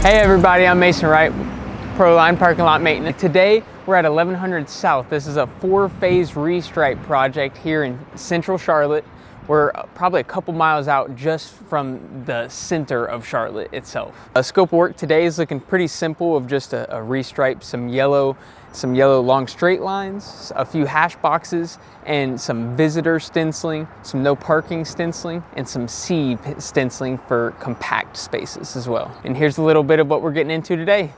Hey everybody, I'm Mason Wright, Proline Parking Lot Maintenance. Today we're at 1100 South. This is a 4-phase restripe project here in central Charlotte. We're probably a couple miles out just from the center of Charlotte itself. A scope of work today is looking pretty simple of just a restripe, some yellow long straight lines, a few hash boxes, and some visitor stenciling, some no parking stenciling, and some C stenciling for compact spaces as well. And here's a little bit of what we're getting into today.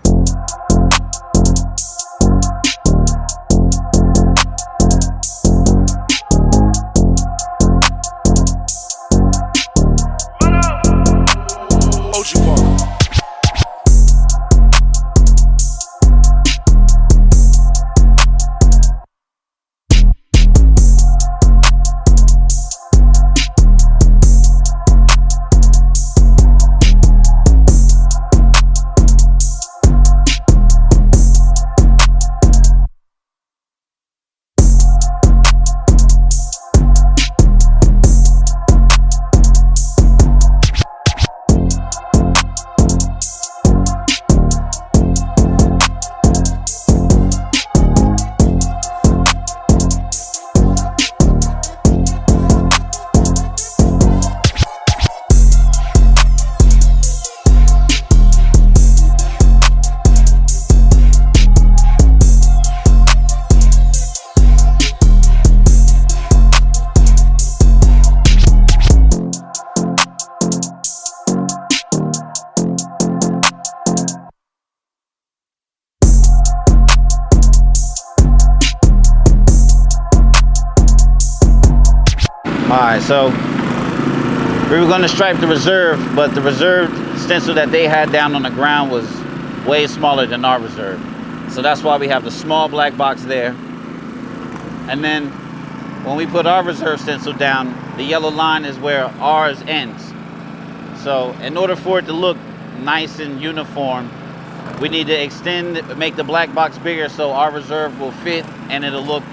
Alright, so we were going to stripe the reserve, but the reserved stencil that they had down on the ground was way smaller than our reserve. So that's why we have the small black box there. And then when we put our reserve stencil down, the yellow line is where ours ends. So in order for it to look nice and uniform, we need to make the black box bigger so our reserve will fit and it'll look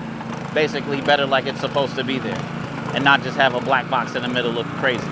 basically better like it's supposed to be there, and not just have a black box in the middle look crazy.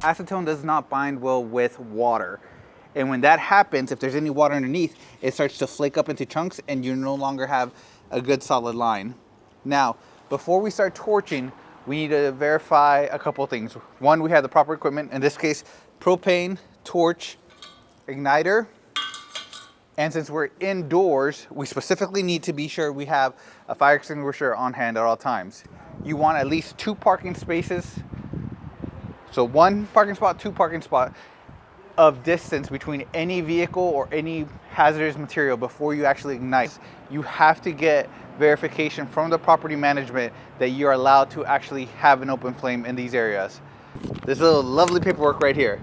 Acetone does not bind well with water, and when that happens, if there's any water underneath, it starts to flake up into chunks and you no longer have a good solid line. Now, before we start torching, we need to verify a couple of things. One, we have the proper equipment, in this case propane torch igniter, and since we're indoors, we specifically need to be sure we have a fire extinguisher on hand at all times. You want at least 2 parking spaces. So 1 parking spot, 2 parking spot of distance between any vehicle or any hazardous material before you actually ignite. You have to get verification from the property management that you're allowed to actually have an open flame in these areas. This little lovely paperwork right here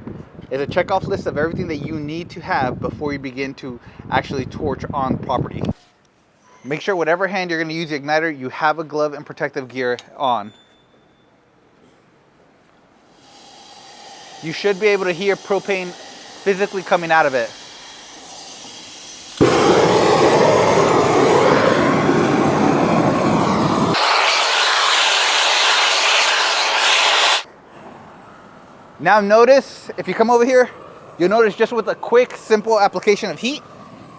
is a checkoff list of everything that you need to have before you begin to actually torch on property. Make sure whatever hand you're going to use the igniter, you have a glove and protective gear on. You should be able to hear propane physically coming out of it. Now notice, if you come over here, you'll notice just with a quick, simple application of heat,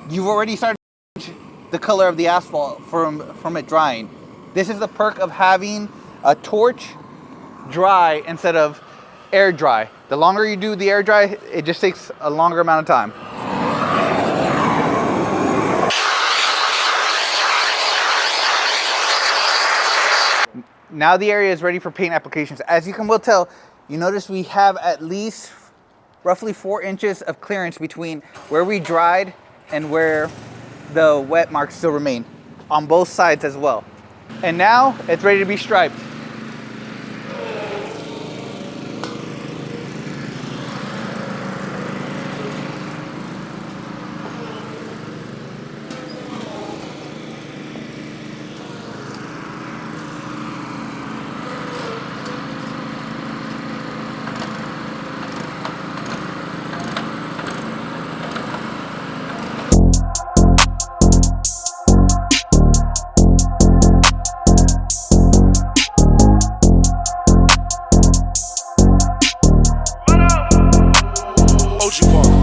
you've already started to change the color of the asphalt from it drying. This is the perk of having a torch dry instead of air dry. The longer you do the air dry, it just takes a longer amount of time. Now the area is ready for paint applications. As you can well tell, You notice we have at least roughly 4 inches of clearance between where we dried and where the wet marks still remain on both sides as well. And now it's ready to be striped. OG Park.